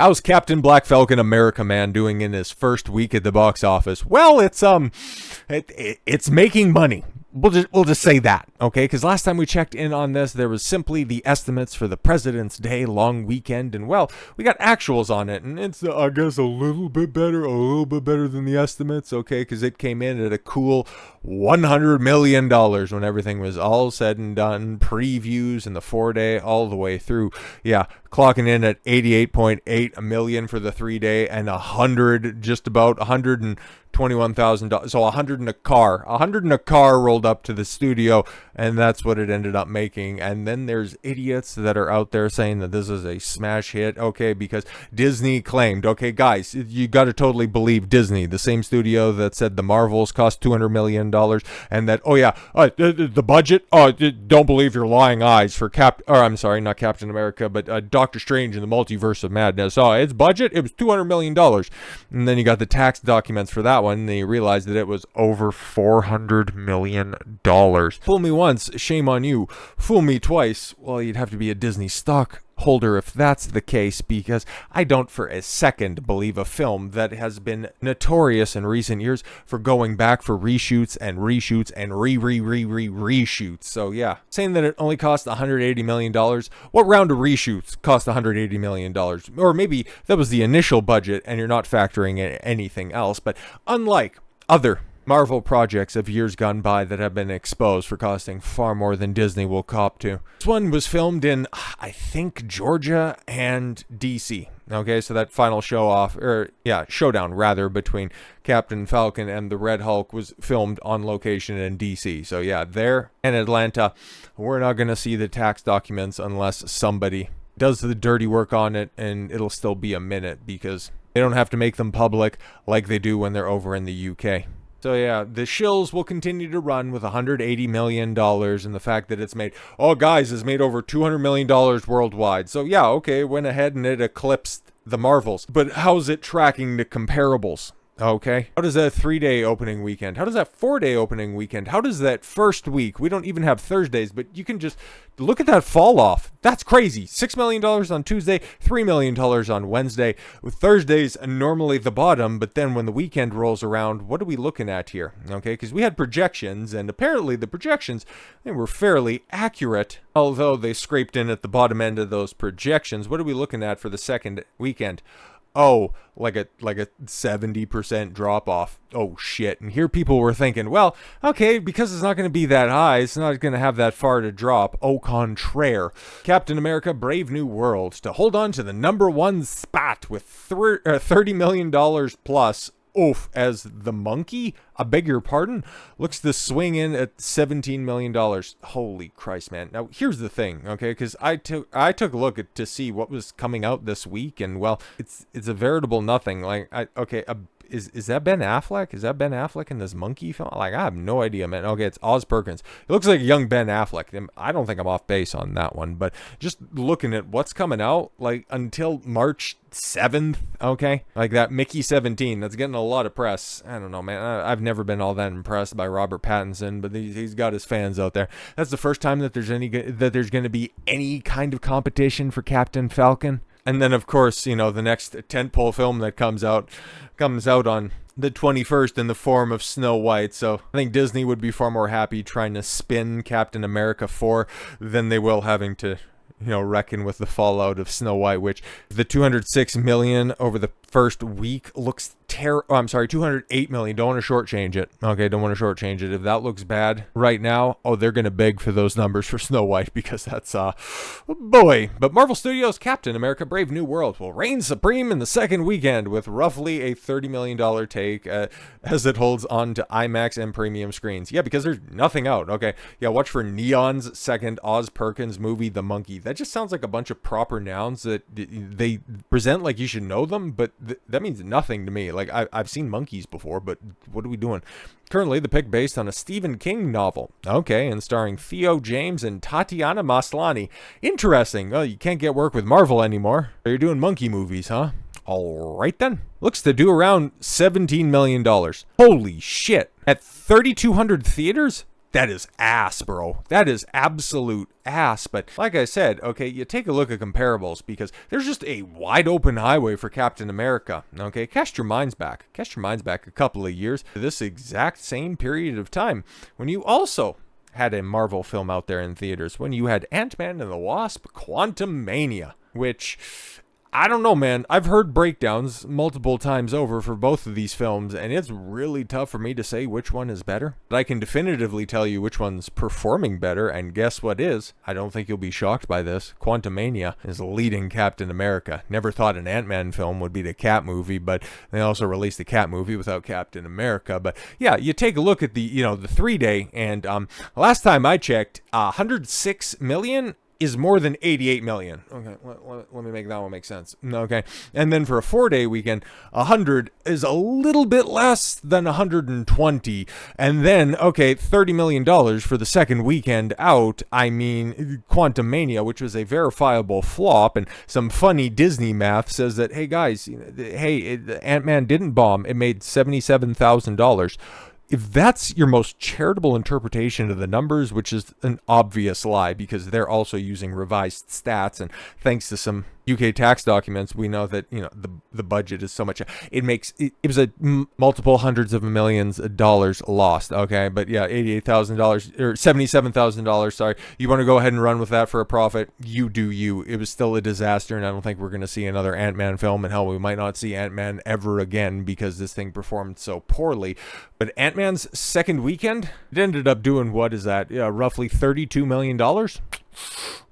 How's Captain Black Falcon America Man doing in his first week at the box office? Well, it's making money. We'll just say that, okay? Because last time we checked in on this, there was simply the estimates for the President's Day long weekend, and well, we got actuals on it, and it's I guess a little bit better than the estimates, okay? Because it came in at a cool $100 million when everything was all said and done, previews and the 4-day all the way through. Yeah, clocking in at 88.8 million for the 3-day and just about $121,000. So 100 in a car rolled up to the studio, and that's what it ended up making. And then there's idiots that are out there saying that this is a smash hit, okay, because Disney claimed, okay, guys, you got to totally believe Disney, the same studio that said the Marvels cost $200 million, and that, the budget, don't believe your lying eyes for not Captain America, but Doctor Strange in the Multiverse of Madness. Its budget, it was $200 million. And then you got the tax documents for that one, and then you realize that it was over $400 million. Fool me once, shame on you. Fool me twice, well, you'd have to be a Disney stock holder if that's the case, because I don't for a second believe a film that has been notorious in recent years for going back for reshoots and reshoots and reshoots. So yeah, saying that it only cost $180 million, what round of reshoots cost $180 million? Or maybe that was the initial budget and you're not factoring in anything else, but unlike other Marvel projects of years gone by that have been exposed for costing far more than Disney will cop to. This one was filmed in, I think, Georgia and DC. Okay, so that final showdown rather, between Captain Falcon and the Red Hulk was filmed on location in DC. So yeah, there in Atlanta, we're not going to see the tax documents unless somebody does the dirty work on it, and it'll still be a minute because they don't have to make them public like they do when they're over in the UK. So yeah, the shills will continue to run with $180 million, and the fact that it's made over $200 million worldwide. So yeah, okay, it went ahead and it eclipsed the Marvels. But how's it tracking to comparables? Okay. How does that 3-day opening weekend? How does that 4-day opening weekend? How does that first week? We don't even have Thursdays, but you can just look at that fall off. That's crazy. $6 million on Tuesday, $3 million on Wednesday. With Thursdays normally the bottom, but then when the weekend rolls around, what are we looking at here? Okay, because we had projections, and apparently the projections, they were fairly accurate, although they scraped in at the bottom end of those projections. What are we looking at for the second weekend? Oh, like a 70% drop off. Oh shit. And here people were thinking, well, okay, because it's not going to be that high, it's not going to have that far to drop. Au contraire. Captain America Brave New World to hold on to the number one spot with $30 million plus. Oof, as the monkey, I beg your pardon, looks to swing in at $17 million. Holy Christ, man. Now, here's the thing, okay, because I took a look to see what was coming out this week, and, well, it's a veritable nothing. Is that Ben Affleck? Is that Ben Affleck in this monkey film? Like, I have no idea, man. Okay, it's Oz Perkins. It looks like young Ben Affleck. I don't think I'm off base on that one, but just looking at what's coming out, like, until March 7th, okay? Like that Mickey 17, that's getting a lot of press. I don't know, man. I've never been all that impressed by Robert Pattinson, but he's got his fans out there. That's the first time that there's going to be any kind of competition for Captain Falcon. And then, of course, the next tentpole film that comes out on the 21st in the form of Snow White. So I think Disney would be far more happy trying to spin Captain America 4 than they will having to, reckon with the fallout of Snow White, which the $206 million over the first week looks $208 million. Don't want to shortchange it. Okay, don't want to shortchange it. If that looks bad right now, they're going to beg for those numbers for Snow White, because that's, boy. But Marvel Studios' Captain America Brave New World will reign supreme in the second weekend with roughly a $30 million take as it holds on to IMAX and premium screens. Yeah, because there's nothing out. Okay, yeah, watch for Neon's second Oz Perkins movie, The Monkey. That just sounds like a bunch of proper nouns that they present like you should know them, but that means nothing to me. Like, I've seen monkeys before, but what are we doing? Currently, the pick based on a Stephen King novel. Okay, and starring Theo James and Tatiana Maslany. Interesting. Oh, you can't get work with Marvel anymore. You're doing monkey movies, huh? All right, then. Looks to do around $17 million. Holy shit. At 3,200 theaters? that is ass, bro. That is absolute ass. But like I said, okay, you take a look at comparables because there's just a wide open highway for Captain America. Okay, cast your minds back. Cast your minds back a couple of years to this exact same period of time when you also had a Marvel film out there in theaters, when you had Antman and the Wasp, Quantumania, which, I don't know, man. I've heard breakdowns multiple times over for both of these films, and it's really tough for me to say which one is better. But I can definitively tell you which one's performing better, and guess what is? I don't think you'll be shocked by this. Quantumania is leading Captain America. Never thought an Ant-Man film would be the Cap movie, but they also released the Cap movie without Captain America. But yeah, you take a look at the 3-day, and last time I checked, 106 million is more than 88 million. Okay, let me make that one make sense. Okay, and then for a 4-day weekend, 100 is a little bit less than 120. And then, okay, $30 million for the second weekend out. I mean, Quantumania, which was a verifiable flop, and some funny Disney math says that, hey guys, Ant-Man didn't bomb. It made $77,000. If that's your most charitable interpretation of the numbers, which is an obvious lie because they're also using revised stats, and thanks to some UK tax documents, we know that the budget is so much. It was a multiple hundreds of millions of dollars lost. Okay, but yeah, $88,000 or $77,000. Sorry, you want to go ahead and run with that for a profit? You do you. It was still a disaster, and I don't think we're going to see another Ant-Man film. And hell, we might not see Ant-Man ever again because this thing performed so poorly. But Ant-Man's second weekend, it ended up doing, what is that? Roughly $32 million.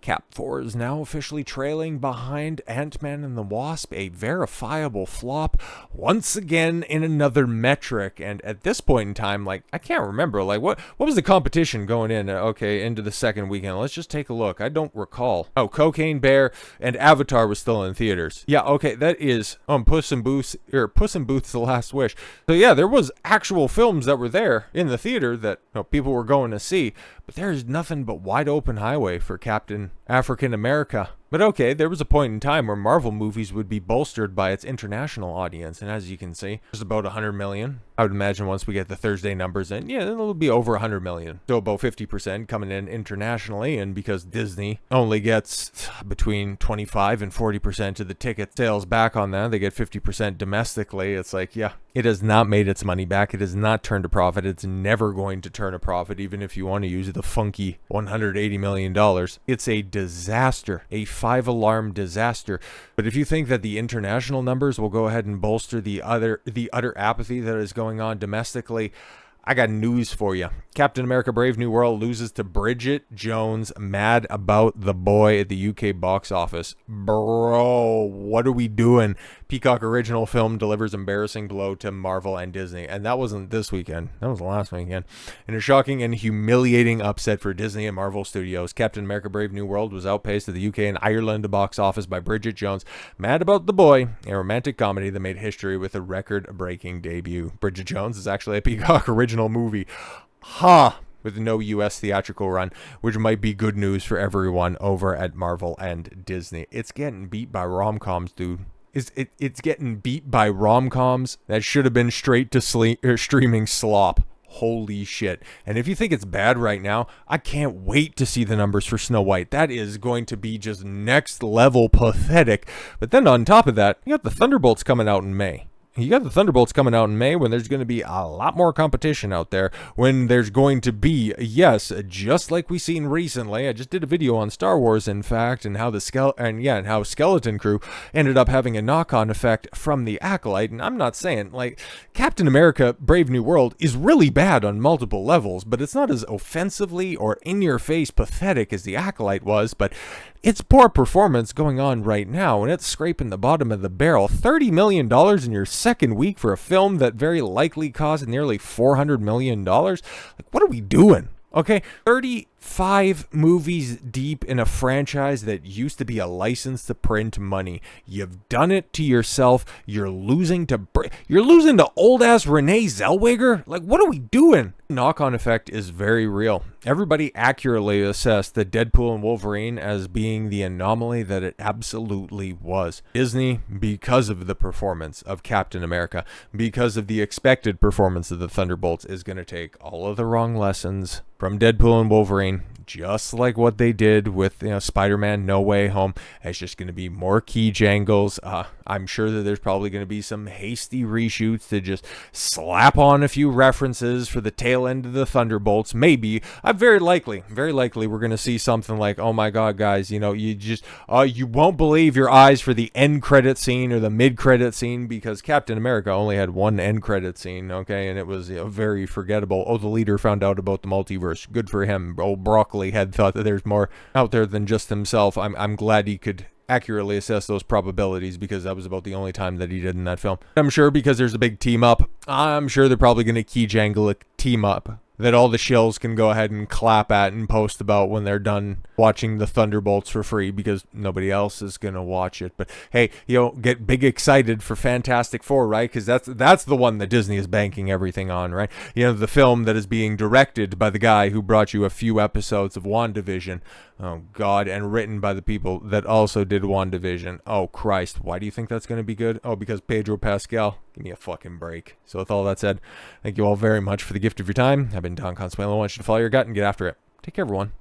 Cap 4 is now officially trailing behind Ant-Man and the Wasp, a verifiable flop once again in another metric. And at this point in time, like, I can't remember, like, what was the competition going in, into the second weekend? Let's just take a look. I don't recall. Oh, Cocaine Bear and Avatar was still in theaters. Yeah, okay, that is Puss in Booth's The Last Wish. So yeah, there was actual films that were there in the theater that people were going to see, but there's nothing but wide open highway for Captain African America. But okay, there was a point in time where Marvel movies would be bolstered by its international audience, and as you can see, there's about 100 million. I would imagine once we get the Thursday numbers in, yeah, it'll be over 100 million. So about 50% coming in internationally, and because Disney only gets between 25 and 40% of the ticket sales back on that, they get 50% domestically. It's like, yeah, it has not made its money back. It has not turned a profit. It's never going to turn a profit, even if you want to use the funky $180 million. It's a disaster, a 5-alarm disaster. But if you think that the international numbers will go ahead and bolster the utter apathy that is going on domestically, I got news for you. Captain America Brave New World loses to Bridget Jones' Mad About the Boy at the UK box office. Bro, what are we doing? Peacock original film delivers embarrassing blow to Marvel and Disney. And that wasn't this weekend. That was the last weekend. In a shocking and humiliating upset for Disney and Marvel Studios, Captain America Brave New World was outpaced at the UK and Ireland box office by Bridget Jones' Mad About the Boy, a romantic comedy that made history with a record-breaking debut. Bridget Jones is actually a Peacock original movie. With no US theatrical run, which might be good news for everyone over at Marvel and Disney. It's getting beat by rom-coms, dude. It's getting beat by rom-coms that should have been straight to streaming slop. Holy shit. And if you think it's bad right now, I can't wait to see the numbers for Snow White. That is going to be just next level pathetic. But then on top of that, you got the Thunderbolts coming out in May. You got the Thunderbolts coming out in May when there's going to be a lot more competition out there. When there's going to be, yes, just like we've seen recently. I just did a video on Star Wars, in fact, and how how Skeleton Crew ended up having a knock-on effect from the Acolyte. And I'm not saying, like, Captain America Brave New World is really bad on multiple levels, but it's not as offensively or in-your-face pathetic as the Acolyte was. But it's poor performance going on right now, and it's scraping the bottom of the barrel. $30 million in your second week for a film that very likely cost nearly $400 million? Like, what are we doing? Okay, $30 5 movies deep in a franchise that used to be a license to print money. You've done it to yourself. You're losing to old ass Renee Zellweger. Like, what are we doing? Knock-on effect is very real. Everybody accurately assessed the Deadpool and Wolverine as being the anomaly that it absolutely was. Disney, because of the performance of Captain America, because of the expected performance of the Thunderbolts, is going to take all of the wrong lessons from Deadpool and Wolverine, just like what they did with Spider-Man No Way Home. It's just going to be more key jangles. I'm sure that there's probably going to be some hasty reshoots to just slap on a few references for the tail end of the Thunderbolts. Maybe, very likely we're going to see something like, oh my god, guys, you won't believe your eyes for the end credit scene or the mid credit scene, because Captain America only had one end credit scene, okay, and it was very forgettable. Oh, the leader found out about the multiverse. Good for him. Old Broccoli had thought that there's more out there than just himself. I'm glad he could accurately assess those probabilities, because that was about the only time that he did in that film. I'm sure because there's a big team up, I'm sure they're probably going to key jangle a team up that all the shills can go ahead and clap at and post about when they're done watching the Thunderbolts for free, because nobody else is going to watch it. But hey, get big excited for Fantastic Four, right? Because that's the one that Disney is banking everything on, right? The film that is being directed by the guy who brought you a few episodes of WandaVision. Oh, God, and written by the people that also did WandaVision. Oh, Christ, why do you think that's going to be good? Oh, because Pedro Pascal. Give me a fucking break. So with all that said, thank you all very much for the gift of your time. I've been Don Consuelo. I want you to follow your gut and get after it. Take care, everyone.